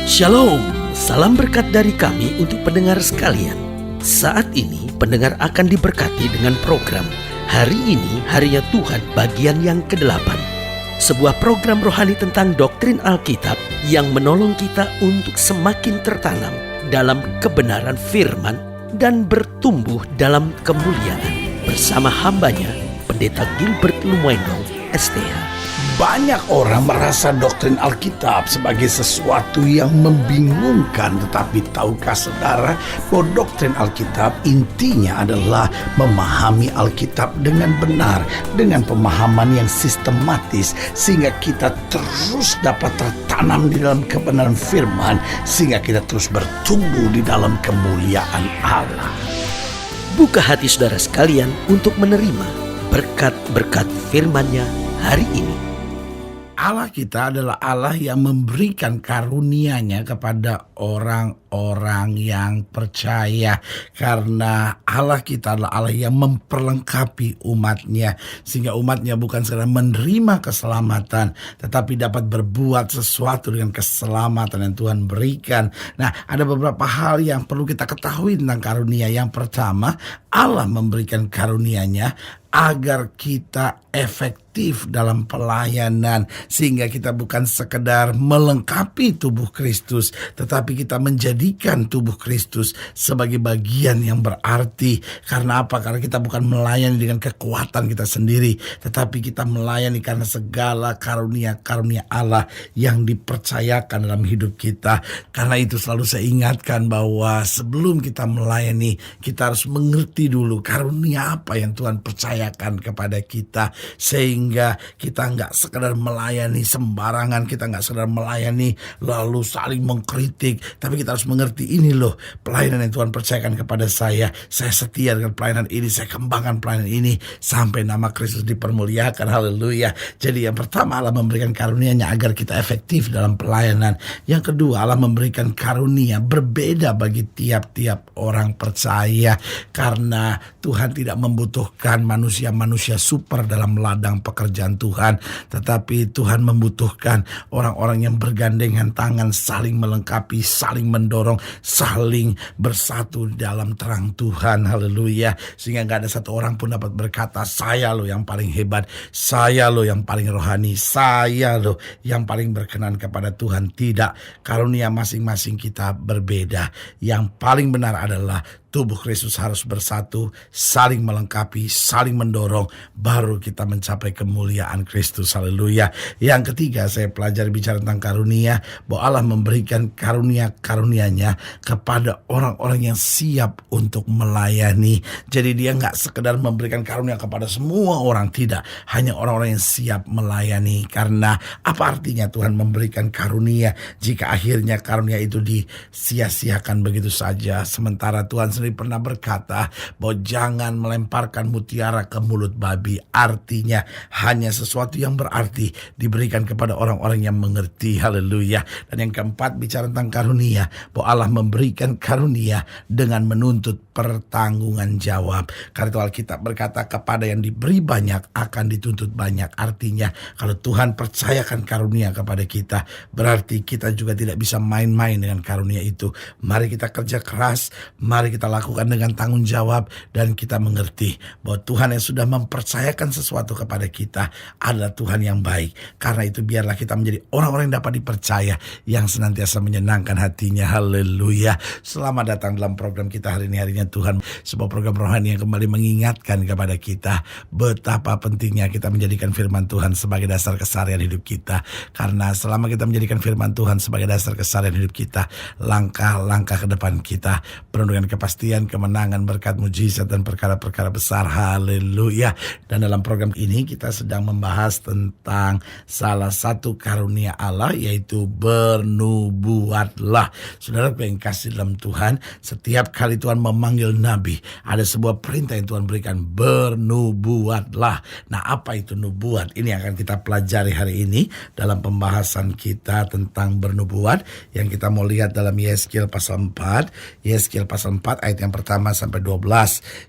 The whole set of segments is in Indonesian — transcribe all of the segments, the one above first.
Shalom, salam berkat dari kami untuk pendengar sekalian. Saat ini pendengar akan diberkati dengan program Hari Ini Harinya Tuhan bagian yang ke-8. Sebuah program rohani tentang doktrin Alkitab yang menolong kita untuk semakin tertanam dalam kebenaran firman dan bertumbuh dalam kemuliaan. Bersama hambanya, Pendeta Gilbert Lumendo, STH. Banyak orang merasa doktrin Alkitab sebagai sesuatu yang membingungkan. Tetapi tahukah saudara bahwa doktrin Alkitab intinya adalah memahami Alkitab dengan benar, dengan pemahaman yang sistematis, sehingga kita terus dapat tertanam di dalam kebenaran firman, sehingga kita terus bertumbuh di dalam kemuliaan Allah. Buka hati saudara sekalian untuk menerima berkat-berkat firman-Nya hari ini. Allah kita adalah Allah yang memberikan karunia-Nya kepada orang-orang yang percaya. Karena Allah kita adalah Allah yang memperlengkapi umat-Nya, sehingga umat-Nya bukan sekedar menerima keselamatan, tetapi dapat berbuat sesuatu dengan keselamatan yang Tuhan berikan. Nah, ada beberapa hal yang perlu kita ketahui tentang karunia. Yang pertama, Allah memberikan karunia-Nya agar kita efektif dalam pelayanan, sehingga kita bukan sekedar melengkapi tubuh Kristus, tetapi kita menjadikan tubuh Kristus sebagai bagian yang berarti. Karena apa? Karena kita bukan melayani dengan kekuatan kita sendiri, tetapi kita melayani karena segala karunia-karunia Allah yang dipercayakan dalam hidup kita. Karena itu selalu saya ingatkan bahwa sebelum kita melayani, kita harus mengerti dulu karunia apa yang Tuhan percayakan kepada kita, sehingga kita nggak sekedar melayani sembarangan, kita nggak sekedar melayani lalu saling mengkritik, tapi kita harus mengerti, ini loh pelayanan yang Tuhan percayakan kepada saya setia dengan pelayanan ini, saya kembangkan pelayanan ini sampai nama Kristus dipermuliakan. Haleluya. Jadi yang pertama, Allah memberikan karunia-Nya agar kita efektif dalam pelayanan. Yang kedua, Allah memberikan karunia berbeda bagi tiap-tiap orang percaya, karena Tuhan tidak membutuhkan manusia-manusia super dalam ladang pekerjaan Tuhan, tetapi Tuhan membutuhkan orang-orang yang bergandengan tangan, saling melengkapi, saling mendorong, saling bersatu dalam terang Tuhan. Haleluya. Sehingga gak ada satu orang pun dapat berkata, saya loh yang paling hebat, saya loh yang paling rohani, saya loh yang paling berkenan kepada Tuhan. Tidak, karunia masing-masing kita berbeda. Yang paling benar adalah tubuh Kristus harus bersatu, saling melengkapi, saling mendorong, baru kita mencapai kemuliaan Kristus. Haleluya. Yang ketiga, saya pelajari bicara tentang karunia, bahwa Allah memberikan karunia-karunia-Nya kepada orang-orang yang siap untuk melayani. Jadi dia gak sekedar memberikan karunia kepada semua orang, tidak, hanya orang-orang yang siap melayani. Karena apa artinya Tuhan memberikan karunia jika akhirnya karunia itu disia-siakan begitu saja? Sementara Tuhan sendiri pernah berkata bahwa jangan melemparkan mutiara ke mulut babi. Artinya hanya sesuatu yang berarti diberikan kepada orang-orang yang mengerti. Haleluya. Dan yang keempat, bicara tentang karunia, bahwa Allah memberikan karunia dengan menuntut pertanggungan jawab. Karena itu Alkitab berkata, kepada yang diberi banyak akan dituntut banyak. Artinya kalau Tuhan percayakan karunia kepada kita, berarti kita juga tidak bisa main-main dengan karunia itu. Mari kita kerja keras, mari kita lakukan dengan tanggung jawab, dan kita mengerti bahwa Tuhan yang sudah mempercayakan sesuatu kepada kita adalah Tuhan yang baik. Karena itu biarlah kita menjadi orang-orang yang dapat dipercaya, yang senantiasa menyenangkan hatinya. Haleluya. Selamat datang dalam program kita hari ini, Harinya Tuhan, sebuah program rohani yang kembali mengingatkan kepada kita betapa pentingnya kita menjadikan firman Tuhan sebagai dasar keseharian hidup kita. Karena selama kita menjadikan firman Tuhan sebagai dasar keseharian hidup kita, langkah-langkah ke depan kita penuh dengan kepastian, kemenangan, berkat, mujizat, dan perkara-perkara besar. Haleluya. Dan dalam program ini kita sedang membahas tentang salah satu karunia Allah, yaitu bernubuatlah. Saudara yang kasih dalam Tuhan, setiap kali Tuhan memanggil memanggil nabi, ada sebuah perintah yang Tuhan berikan, bernubuatlah. Nah, apa itu nubuat? Ini akan kita pelajari hari ini dalam pembahasan kita tentang bernubuat yang kita mau lihat dalam Yeskil pasal 4. Yeskil pasal 4 ayat yang pertama sampai 12.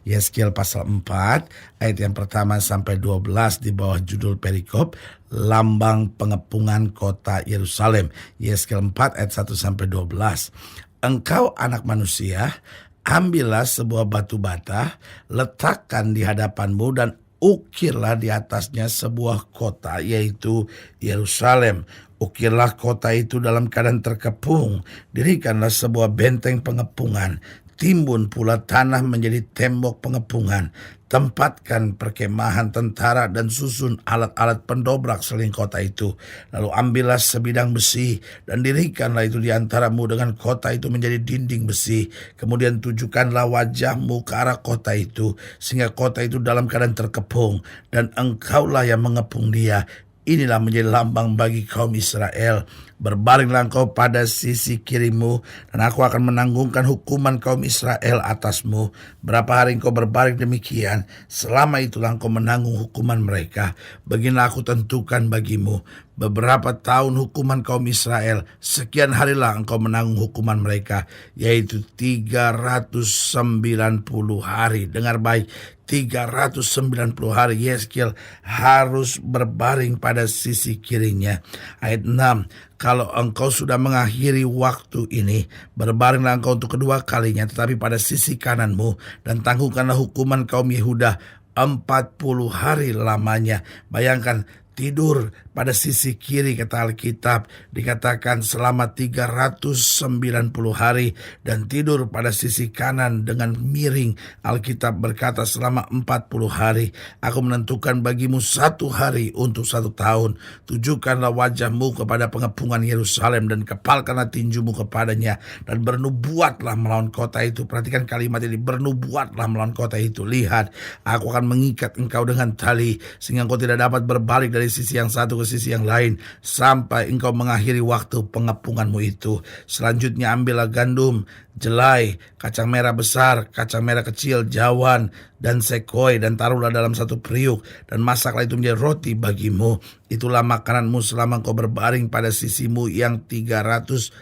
Yeskil pasal 4 ayat yang pertama sampai 12 di bawah judul perikop lambang pengepungan kota Yerusalem. Yeskil 4 ayat 1 sampai 12. Engkau anak manusia, ambillah sebuah batu bata, letakkan di hadapanmu dan ukirlah di atasnya sebuah kota, yaitu Yerusalem. Ukirlah kota itu dalam keadaan terkepung, dirikanlah sebuah benteng pengepungan, timbun pula tanah menjadi tembok pengepungan. Tempatkan perkemahan tentara dan susun alat-alat pendobrak selain kota itu. Lalu ambillah sebidang besi dan dirikanlah itu di antaramu dengan kota itu menjadi dinding besi. Kemudian tujukanlah wajahmu ke arah kota itu, sehingga kota itu dalam keadaan terkepung, dan engkaulah yang mengepung dia. Inilah menjadi lambang bagi kaum Israel. Berbalinglah engkau pada sisi kirimu, dan aku akan menanggungkan hukuman kaum Israel atasmu. Berapa hari engkau berbaring demikian, selama itulah engkau menanggung hukuman mereka. Beginilah aku tentukan bagimu beberapa tahun hukuman kaum Israel. Sekian harilah engkau menanggung hukuman mereka, yaitu 390 hari. Dengar baik, 390 hari Yeskil harus berbaring pada sisi kirinya. Ayat 6, kalau engkau sudah mengakhiri waktu ini, berbaringlah engkau untuk kedua kalinya, tetapi pada sisi kananmu, dan tanggungkanlah hukuman kaum Yehuda 40 hari lamanya. Bayangkan, tidur pada sisi kiri, kata Alkitab dikatakan selama 390 hari, dan tidur pada sisi kanan dengan miring, Alkitab berkata selama 40 hari. Aku menentukan bagimu 1 hari untuk 1 tahun. Tujukanlah wajahmu kepada pengepungan Yerusalem dan kepalkanlah tinjumu kepadanya, dan bernubuatlah melawan kota itu. Perhatikan kalimat ini, bernubuatlah melawan kota itu. Lihat, aku akan mengikat engkau dengan tali, sehingga engkau tidak dapat berbalik dari sisi yang satu ke sisi yang lain, sampai engkau mengakhiri waktu pengepunganmu itu. Selanjutnya ambillah gandum, jelai, kacang merah besar, kacang merah kecil, jawan, dan sekoi, dan taruhlah dalam satu periuk, dan masaklah itu menjadi roti bagimu. Itulah makananmu selama engkau berbaring pada sisimu yang 390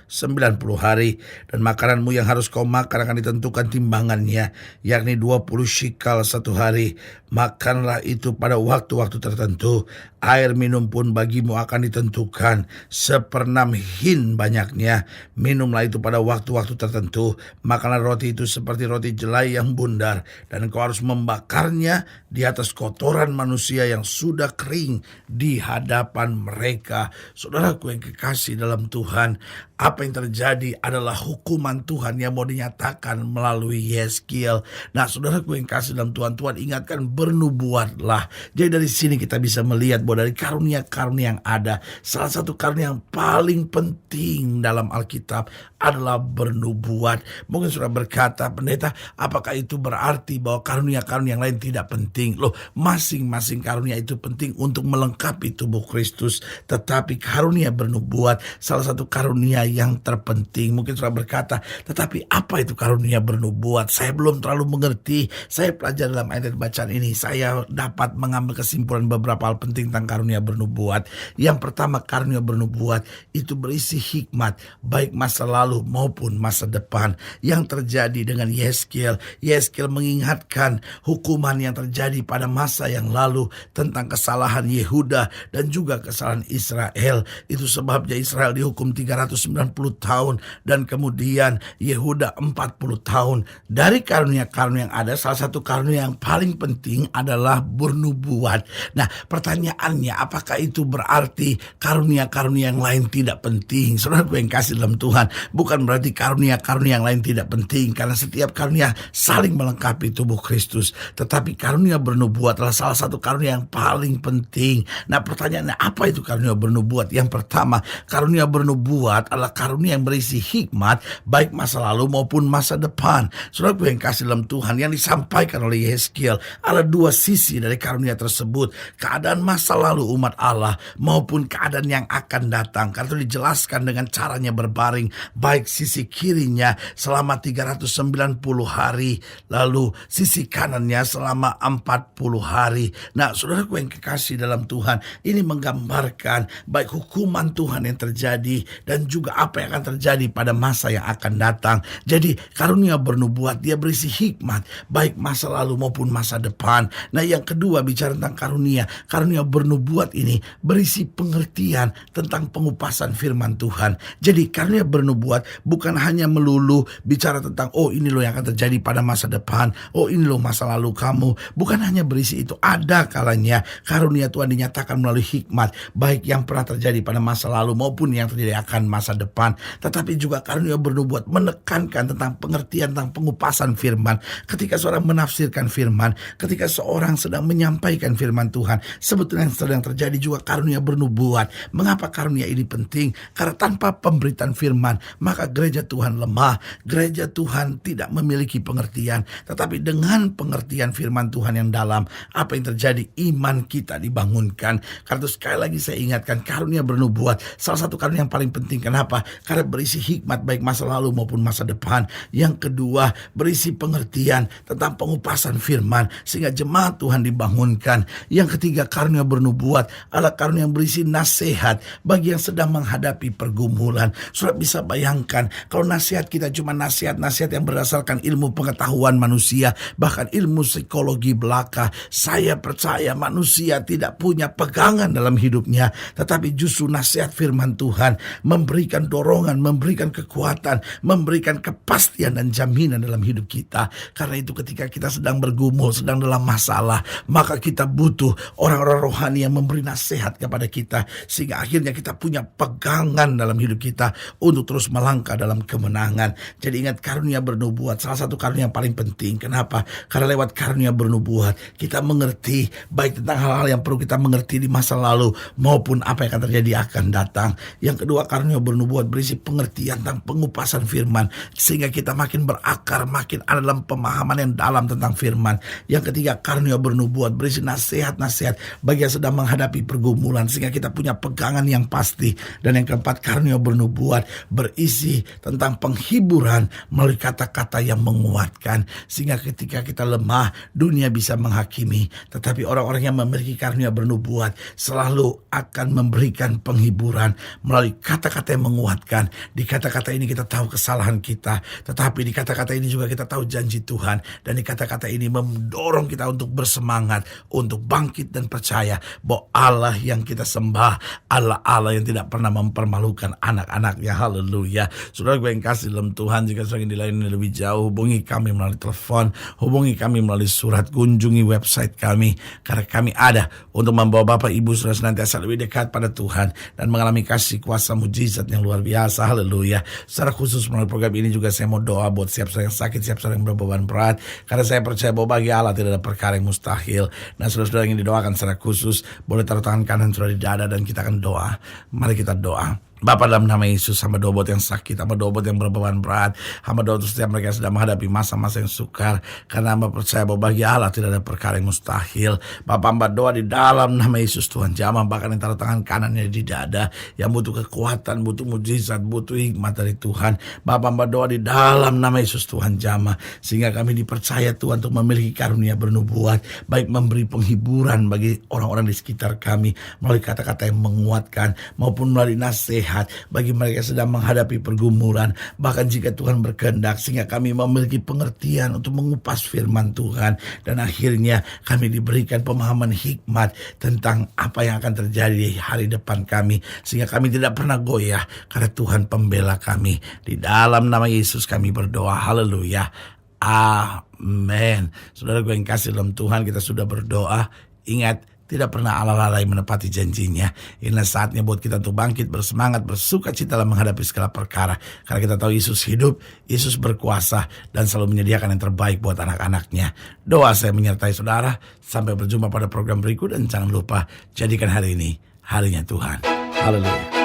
hari. Dan makananmu yang harus kau makan akan ditentukan timbangannya, yakni 20 shikal 1 hari. Makanlah itu pada waktu-waktu tertentu. Air minum pun bagimu akan ditentukan 1/6 hin banyaknya. Minumlah itu pada waktu-waktu tertentu. Makanlah roti itu seperti roti jelai yang bundar, dan engkau harus membakarnya di atas kotoran manusia yang sudah kering di hadapan mereka. Saudaraku yang kekasih dalam Tuhan, apa yang terjadi adalah hukuman Tuhan yang mau dinyatakan melalui Yeskil. Nah, saudaraku yang kasih dalam Tuhan, Tuhan ingatkan, bernubuatlah. Jadi dari sini kita bisa melihat bahwa dari karunia-karunia yang ada, salah satu karunia yang paling penting dalam Alkitab adalah bernubuat. Mungkin sudah berkata, pendeta, apakah itu berarti bahwa karunia-karunia yang lain tidak penting? Loh, masing-masing karunia itu penting untuk melengkapi tubuh Kristus. Tetapi karunia bernubuat salah satu karunia yang terpenting. Mungkin sudah berkata, tetapi apa itu karunia bernubuat? Saya belum terlalu mengerti. Saya pelajari dalam ayat bacaan ini, saya dapat mengambil kesimpulan beberapa hal penting tentang karunia bernubuat. Yang pertama, karunia bernubuat itu berisi hikmat, baik masa lalu maupun masa depan. Yang terjadi dengan Yeskil, Yeskil mengingatkan hukuman yang terjadi pada masa yang lalu tentang kesalahan Yehuda dan juga kesalahan Israel. Itu sebabnya Israel dihukum 390 tahun dan kemudian Yehuda 40 tahun. Dari karunia-karunia yang ada, salah satu karunia yang paling penting adalah bernubuat. Nah, pertanyaannya, apakah itu berarti karunia-karunia yang lain tidak penting? Saudara yang kasih dalam Tuhan, bukan berarti karunia-karunia yang lain tidak penting, karena setiap karunia saling melengkapi tubuh Kristus. Tetapi karunia bernubuat adalah salah satu karunia yang paling penting. Nah, pertanyaan pertanyaannya, apa itu karunia bernubuat? Yang pertama, karunia bernubuat adalah karunia yang berisi hikmat, baik masa lalu maupun masa depan. Saudaraku yang kasih dalam Tuhan, yang disampaikan oleh Yehezkiel, ada dua sisi dari karunia tersebut. Keadaan masa lalu umat Allah maupun keadaan yang akan datang. Karena itu dijelaskan dengan caranya berbaring, baik sisi kirinya selama 390 hari, lalu sisi kanannya selama 40 hari. Nah, saudaraku yang kekasih dalam Tuhan, ini menggambarkan baik hukuman Tuhan yang terjadi dan juga apa yang akan terjadi pada masa yang akan datang. Jadi karunia bernubuat dia berisi hikmat baik masa lalu maupun masa depan. Nah, yang kedua bicara tentang karunia bernubuat ini berisi pengertian tentang pengupasan firman Tuhan. Jadi karunia bernubuat bukan hanya melulu bicara tentang ini loh yang akan terjadi pada masa depan, ini loh masa lalu kamu. Bukan hanya berisi itu, ada kalanya karunia Tuhan dinyatakan melalui hikmat baik yang pernah terjadi pada masa lalu maupun yang terjadi akan masa depan. Tetapi juga karunia bernubuat menekankan tentang pengertian tentang pengupasan firman. Ketika seorang menafsirkan firman, ketika seorang sedang menyampaikan firman Tuhan, sebetulnya yang sedang terjadi juga karunia bernubuat. Mengapa karunia ini penting? Karena tanpa pemberitaan firman, maka gereja Tuhan lemah, gereja Tuhan tidak memiliki pengertian. Tetapi dengan pengertian firman Tuhan yang dalam, apa yang terjadi? Iman kita dibangunkan. Karena itu sekali lagi saya ingatkan, karunia bernubuat salah satu karunia yang paling penting. Kenapa? Karena berisi hikmat baik masa lalu maupun masa depan. Yang kedua, berisi pengertian tentang pengupasan firman sehingga jemaat Tuhan dibangunkan. Yang ketiga, karunia bernubuat adalah karunia yang berisi nasihat bagi yang sedang menghadapi pergumulan. Sudah bisa bayangkan kalau nasihat kita cuma nasihat-nasihat yang berdasarkan ilmu pengetahuan manusia, bahkan ilmu psikologi belaka. Saya percaya manusia tidak punya pegangan dalam hidupnya, tetapi justru nasihat firman Tuhan memberikan dorongan, memberikan kekuatan, memberikan kepastian dan jaminan dalam hidup kita. Karena itu ketika kita sedang bergumul, sedang dalam masalah, maka kita butuh orang-orang rohani yang memberi nasihat kepada kita, sehingga akhirnya kita punya pegangan dalam hidup kita untuk terus melangkah dalam kemenangan. Jadi ingat, karunia bernubuat salah satu karunia yang paling penting. Kenapa? Karena lewat karunia bernubuat kita mengerti baik tentang hal-hal yang perlu kita mengerti di masa lalu maupun apa yang akan terjadi akan datang. Yang kedua, karunia bernubuat berisi pengertian tentang pengupasan firman sehingga kita makin berakar, makin ada dalam pemahaman yang dalam tentang firman. Yang ketiga, karunia bernubuat berisi nasihat-nasihat bagi yang sedang menghadapi pergumulan sehingga kita punya pegangan yang pasti. Dan yang keempat, karunia bernubuat berisi tentang penghiburan melalui kata-kata yang menguatkan sehingga ketika kita lemah, dunia bisa menghakimi, tetapi orang-orang yang memiliki karunia bernubuat selalu akan memberikan penghiburan melalui kata-kata yang menguatkan. Di kata-kata ini kita tahu kesalahan kita, tetapi di kata-kata ini juga kita tahu janji Tuhan, dan di kata-kata ini mendorong kita untuk bersemangat, untuk bangkit dan percaya bahwa Allah yang kita sembah adalah Allah yang tidak pernah mempermalukan anak-anaknya. Haleluya. Saudara gue yang kasih dalam Tuhan, jika saudara ingin dilayani lebih jauh, hubungi kami melalui telepon, hubungi kami melalui surat, kunjungi website kami, karena kami ada untuk membawa Bapak Ibu saudara senantiasa lebih dekat pada Tuhan dan mengalami kasih kuasa mujizat yang luar biasa. Haleluya. Secara khusus melalui program ini juga saya mau doa buat siap saudara yang sakit, siap saudara yang berbeban berat, karena saya percaya bahwa bagi Allah tidak ada perkara yang mustahil. Nah, saudara-saudara yang ingin didoakan secara khusus, boleh taruh tangan kanan saudara di dada dan kita akan doa. Mari kita doa. Bapa, dalam nama Yesus, hamba doa buat yang sakit, hamba doa buat yang berbeban berat, hamba doa untuk setiap mereka yang sedang menghadapi masa-masa yang sukar, karena hamba percaya bahwa bagi Allah tidak ada perkara yang mustahil. Bapa, hamba doa di dalam nama Yesus Tuhan, jamah bahkan yang taruh tangan kanannya di dada, yang butuh kekuatan, butuh mujizat, butuh hikmat dari Tuhan. Bapa, hamba doa di dalam nama Yesus Tuhan, jamah sehingga kami dipercaya Tuhan untuk memiliki karunia bernubuat, baik memberi penghiburan bagi orang-orang di sekitar kami melalui kata-kata yang menguatkan maupun melalui nasihat bagi mereka yang sedang menghadapi pergumulan, bahkan jika Tuhan berkehendak, sehingga kami memiliki pengertian untuk mengupas firman Tuhan, dan akhirnya kami diberikan pemahaman hikmat tentang apa yang akan terjadi di hari depan kami, sehingga kami tidak pernah goyah karena Tuhan pembela kami. Di dalam nama Yesus kami berdoa. Haleluya. Amin. Saudara gue yang kasih dalam Tuhan, kita sudah berdoa. Ingat, tidak pernah Allah lalai menepati janjinya. Inilah saatnya buat kita untuk bangkit, bersemangat, bersuka cita dalam menghadapi segala perkara. Karena kita tahu Yesus hidup, Yesus berkuasa, dan selalu menyediakan yang terbaik buat anak-anaknya. Doa saya menyertai saudara. Sampai berjumpa pada program berikut, dan jangan lupa jadikan hari ini harinya Tuhan. Haleluya.